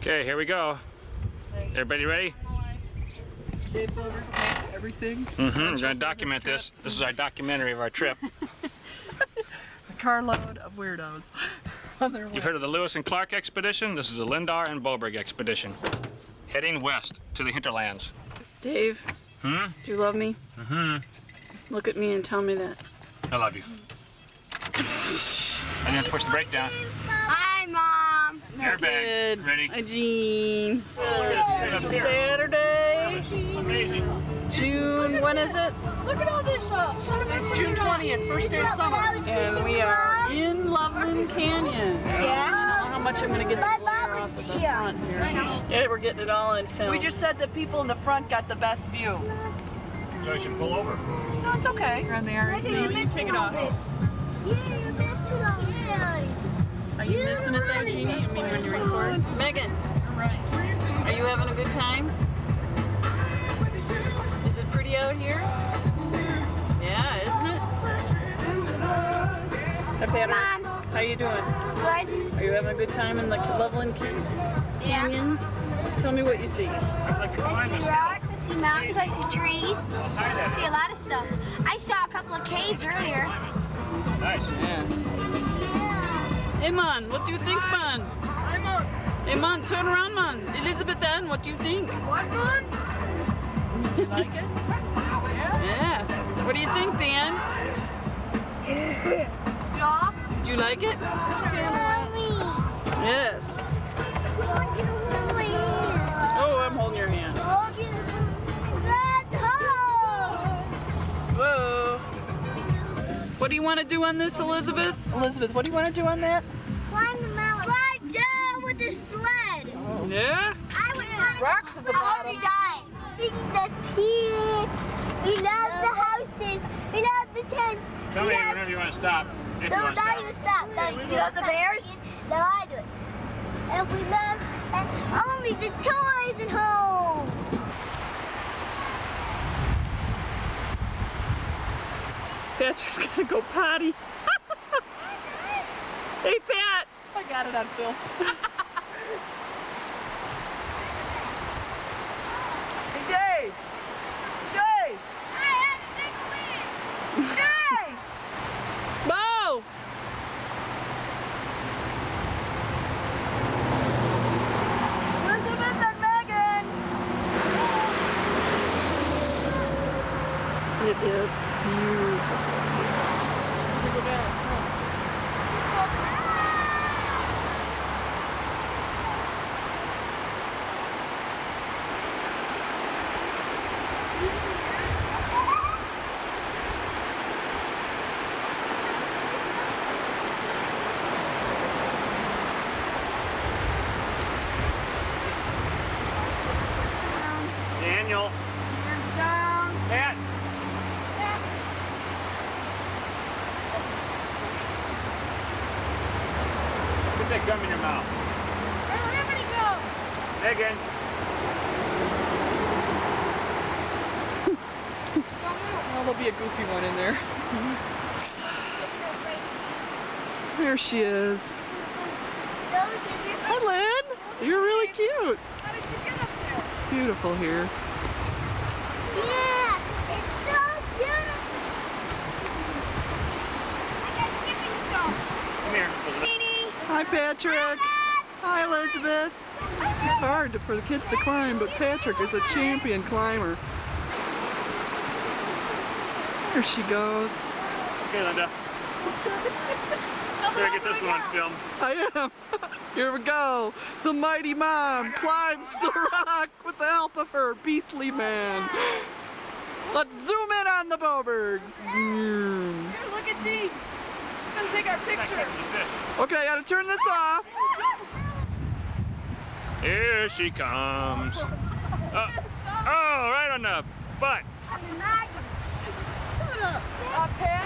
Okay, here we go. Everybody ready? Dave Boberg, everything. We're going to document this. This is our documentary of our trip. A carload of weirdos on their way. You've heard of the Lewis and Clark expedition? This is the Lindaur and Boberg expedition. Heading west to the hinterlands. Dave, do you love me? Look at me and tell me that. I love you. I'm going to push the brake down. Hi, Mom. Airbag. Ready? Hi, Jeanne. Saturday, Amazing. June, when is it? Look at all this June 20th, first day of summer. And we are in Loveland Canyon. Yeah. I don't know how much I'm going to get the glare off of the front here. Yeah, we're getting it all in film. We just said the people in the front got the best view. So I should pull over. No, it's okay. You're on the RAC. You take it off. Yeah, you missed it all. Yeah. Are you missing it though, Jeannie? You mean when you record? Megan, are you having a good time? Is it pretty out here? Yeah, isn't it? Hi, Patrick. Mom. How you doing? Good. Are you having a good time in the Loveland Canyon? Tell me what you see. I see rocks, I see mountains, I see trees. I see a lot of stuff. I saw a couple of caves earlier. Nice. Yeah. Hey, man, what do you think, man? Hi, Mom. Hey, man, turn around, man. Elizabeth Ann, what do you think? What, Mom? You like it? Yeah. What do you think, Dan? Yeah. Do you like it? Mommy. Yes. Oh, I'm holding your hand. Whoa. What do you want to do on this, Elizabeth? Elizabeth, what do you want to do on that? Climb the mountain. Slide down with the sled. Yeah? I would want Rocks at the bottom. That's here. We love the houses. We love the tents. Tell me whenever you want to stop. If you No, want to now stop. you stop. No, you love the bears? No, I do it. And we love only the toys at home. Patrick's gonna go potty. Hey, Pat! I got it on film. Hey, Dave! Dave! Dave! Bo! Elizabeth and Megan! It is beautiful. Look at that. Daniel. Down. Pat. Put that gum in your mouth. I don't have any gum. Megan. Oh, there'll be a goofy one in there. There she is. Hi, Lynn. You're really cute. How did you get up there? Beautiful here. Yeah, it's so beautiful. I got skipping stone. Come here, Elizabeth. Hi, Patrick. Hi, Elizabeth. It's hard for the kids to climb, but Patrick is a champion climber. There she goes. Okay, Linda. Better get this one on film. I am. Here we go. The mighty mom climbs the rock with the help of her beastly man. Let's zoom in on the Bobergs. Here, look at Jeanne. She's gonna take our picture. Okay, I gotta turn this off. Here she comes. Oh, right on the butt. Shut up. Pat.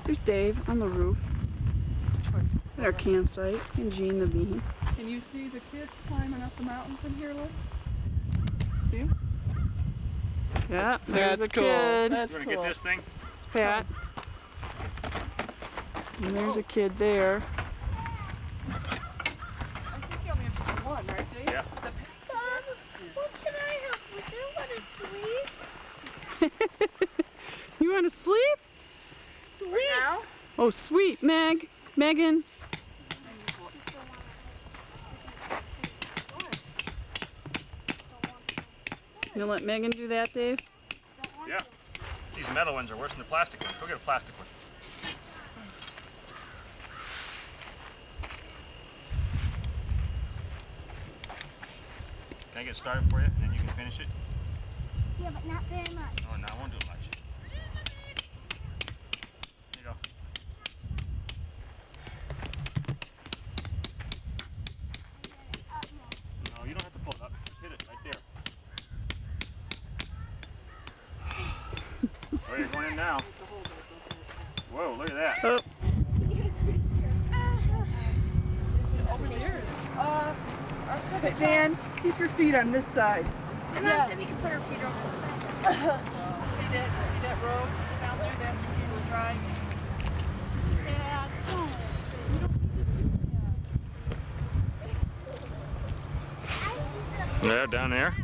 There's Dave on the roof at our campsite, and Jeanne the bee. Can you see the kids climbing up the mountains in here, look? See 'em? Yeah, there's a kid. That's You want to cool. get this thing? It's Pat. And there's a kid there. I think you only have to do one, right, Dave? Yeah. Mom, what can I help with? Do you want to sleep? You want to sleep? Sweet. Now? Oh, sweet, Megan. You gonna let Megan do that, Dave? Yeah. These metal ones are worse than the plastic ones. Go get a plastic one. Can I get started for you, and then you can finish it? Yeah, but not very much. Oh, no, I won't do it much. Here you go. No, you don't have to pull it up. Just hit it right there. Oh, you're going in now. Whoa, look at that. Oh. Okay, Dan, keep your feet on this side. My mom said we could put our feet on this side. See that road down there? That's where you were driving. Yeah, don't. Yeah, down there.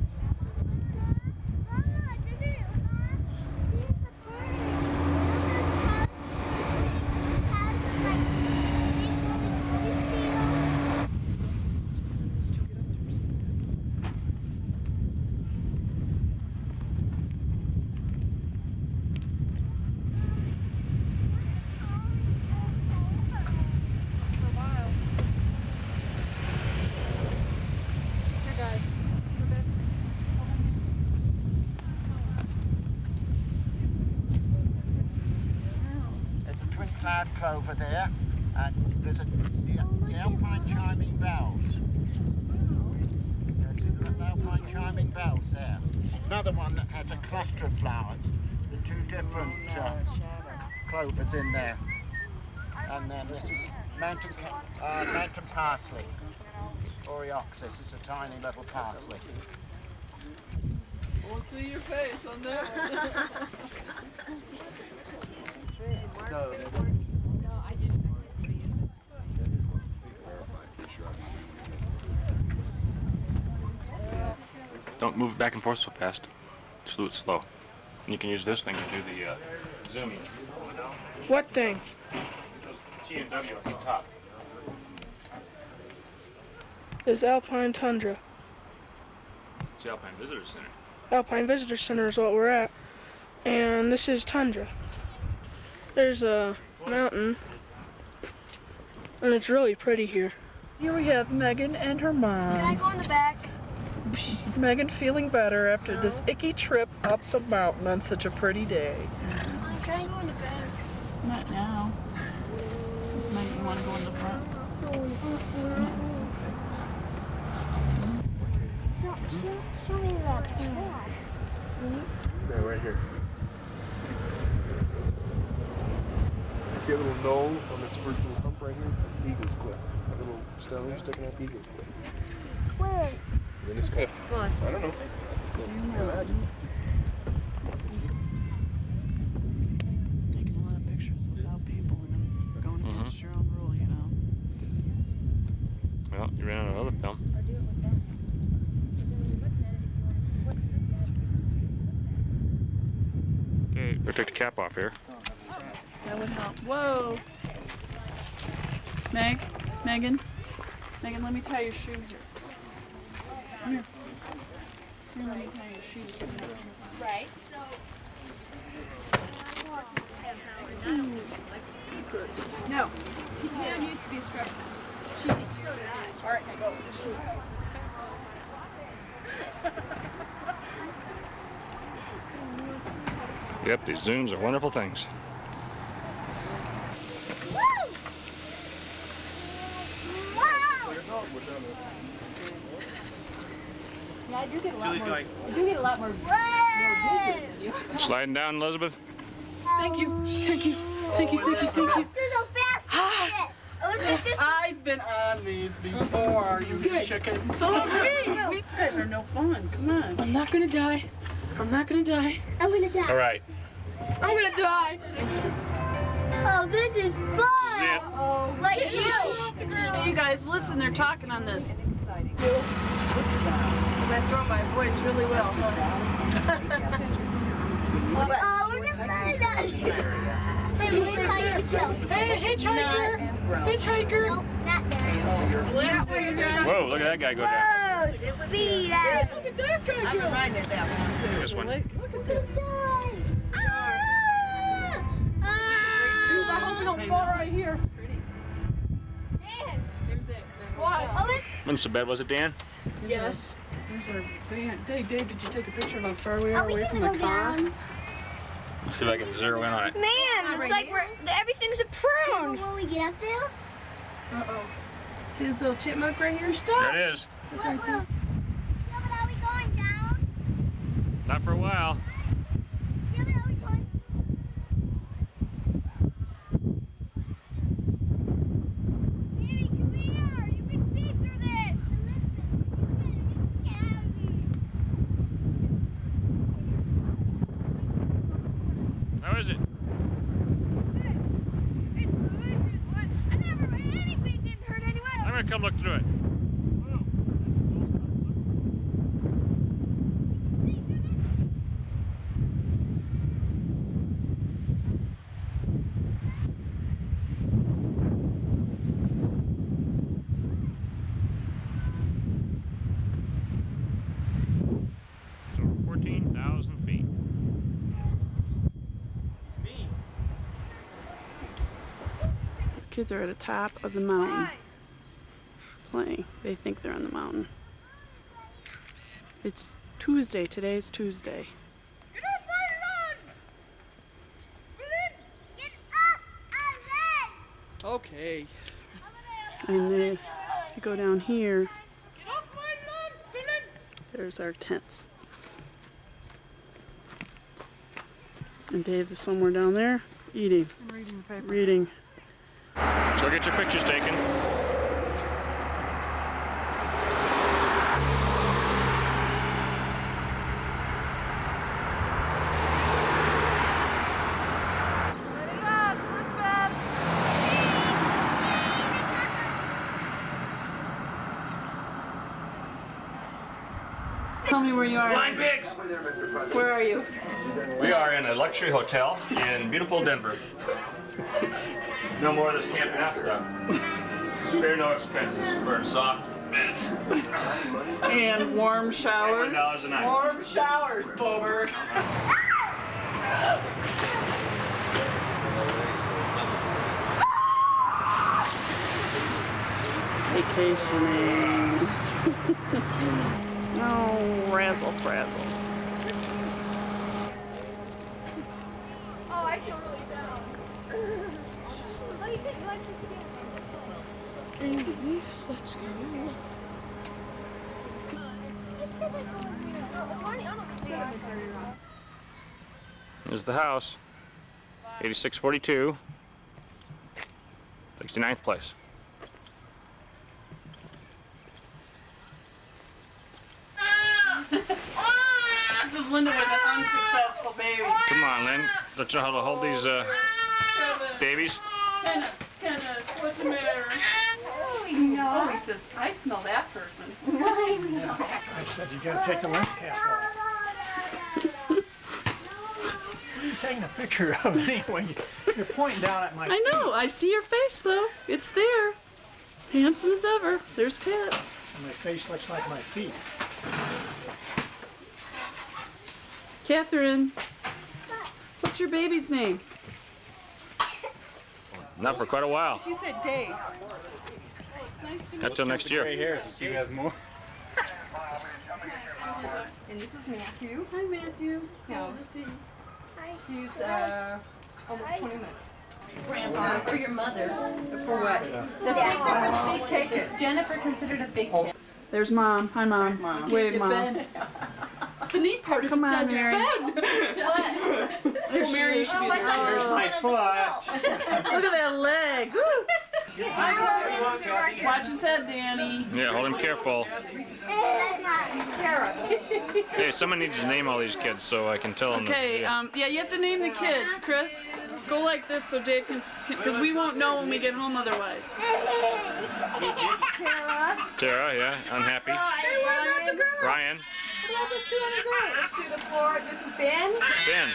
Cloud clover there, and there's the alpine chiming bells. There's the alpine chiming bells there. Another one that has a cluster of flowers, the two different clovers in there. And then this is mountain parsley, Oreoxys. It's a tiny little parsley. Won't see your face on that Don't move it back and forth so fast. Just do it slow. And you can use this thing to do the zooming. What thing? T and W at the top. Is Alpine Tundra. It's the Alpine Visitor Center. Alpine Visitor Center is what we're at. And this is Tundra. There's a mountain. And it's really pretty here. Here we have Megan and her mom. Can I go in the back? Megan feeling better after this icky trip up the mountain on such a pretty day. Can I go in the back? Not now. This might you want to go in the front. Show me that pad. Yeah, right here. You see a little knoll on this first little hump right here? Eagle's Cliff. A little stone sticking up Eagle's Cliff. Where? In this cliff. I don't know. Taking a lot of pictures without people in them. Going against your own rule, you know. Well, you ran out of other film. Or do it with that. Because when you're looking at it, if you want to see what Okay, we'll take the cap off here. That would help. Whoa. Megan, let me tie your shoe here. Come here. Here, let me tie your shoe. Right. No. Pam used to be a scrub. She did. So did I. All right, now go with the shoe. Yep, these zooms are wonderful things. Yeah, I do get a lot more. I do get a lot more. Sliding down, Elizabeth. Thank you. Thank you. Thank you. Thank you. Thank you. This is a fast ticket. was just. I've been on these before, you chicken. So have we. You guys are no fun. Come on. I'm not gonna die. I'm not gonna die. I'm gonna die. All right. I'm gonna die. Oh, this is fun. This is it. Like you. Hey, you guys, listen. They're talking on this. Because I throw my voice really well. Oh, we're just Hey, let me tell you a joke. Hey, hitchhiker! Hitchhiker! Nope, not that. Whoa, look at that guy go down. Oh, speed out. Look at that guy I'm go! reminded that one too. This one. I hope we don't fall right here. When's the bed? Was it Dan? Yes. There's our van. Hey, Dave, did you take a picture of how far we Are are we away from gonna the go car? down? See if I can zero in on it. Man, it's like everything's a prune. Will we get up there? Uh-oh. See this little chipmunk right here? There it is. Yeah, but are we going down? Not for a while. Yeah, but are we going? Danny, come here. You can see through this. How is it? I never made anything. Didn't hurt anyone. I'm gonna come look through it. It's over 14,000 feet. Kids are at the top of the mountain playing. They think they're on the mountain. It's Tuesday. Today's Tuesday. Get off my lawn! Get up, Okay. And if you go down here, Get off my lawn, Dylan! there's our tents. And Dave is somewhere down there eating, I'm reading the paper. reading. So get your pictures taken. Tell me where you are. Flying pigs! Where are you? We are in a luxury hotel in beautiful Denver. No more of this camping out stuff. Spare no expenses. Burn soft beds. And warm showers. $1 a night. Warm showers, Boberg. Vacationing. Oh, razzle frazzle. Oh, I feel really down. What do you think? Let's just Let's go. There's the house. 8642. 69th place. This is Linda with an unsuccessful baby. Come on, Lynn. Don't you know how to hold these babies? Kenna, what's the matter? Oh, he says, I smell that person. I said you gotta take the lens cap off. What are you taking a picture of anyway? You're pointing down at my I know, I see your face though. It's there. Handsome as ever. There's Pat. My face looks like my feet. Catherine, what's your baby's name? Not for quite a while. She said Dave. Not till next year. And this is Matthew. Hi, Matthew. No. Good to see you. He's almost 20 minutes. Grandpa. For your mother. For what? The big take. Is Jennifer considered a big take? There's Mom. Hi, Mom. Wave, Mom. The neat part is Come it on, says Mary. what? There she is. Oh, I thought There's my foot. Look at that leg. Woo. Watch his head, Danny. Yeah, hold him careful. Hey, someone needs to name all these kids so I can tell them. Okay, yeah, you have to name the kids, Chris. Go like this so Dave can, because we won't know when we get home otherwise. Tara, yeah, unhappy. Ryan. Let's do the floor. This is Ben. Ben.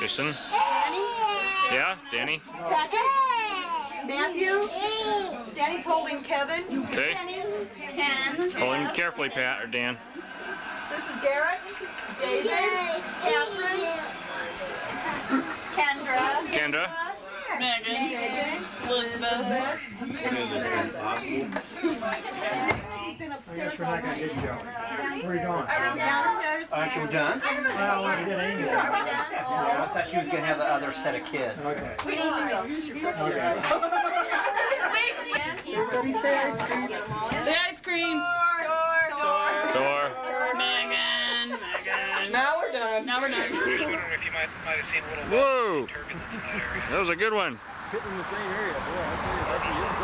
Jason. Yeah, Danny. Matthew. Danny's holding Kevin. Okay. Ken. Hold him carefully, Pat or Dan. This is Garrett. David. Catherine. Kendra. Megan. Elizabeth. He's been upstairs. We're not going to get you going. Where are you going? Downstairs. Aren't you done? Well, we did Amy. Yeah, I thought she was going to have the other set of kids. Okay. We need to go. Okay. Everybody say ice cream. Say ice cream. Thor. Megan. Now we're done. Now we're done. Whoa! That was a good one. Hitting in the same area. Boy, I tell you, that's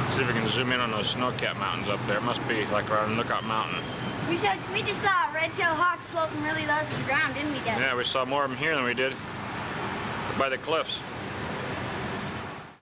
the See if we can zoom in on those snow-capped mountains up there. It must be like around Lookout Mountain. We just saw a red-tailed hawk floating really low to the ground, didn't we, Dad? Yeah, we saw more of them here than we did by the cliffs.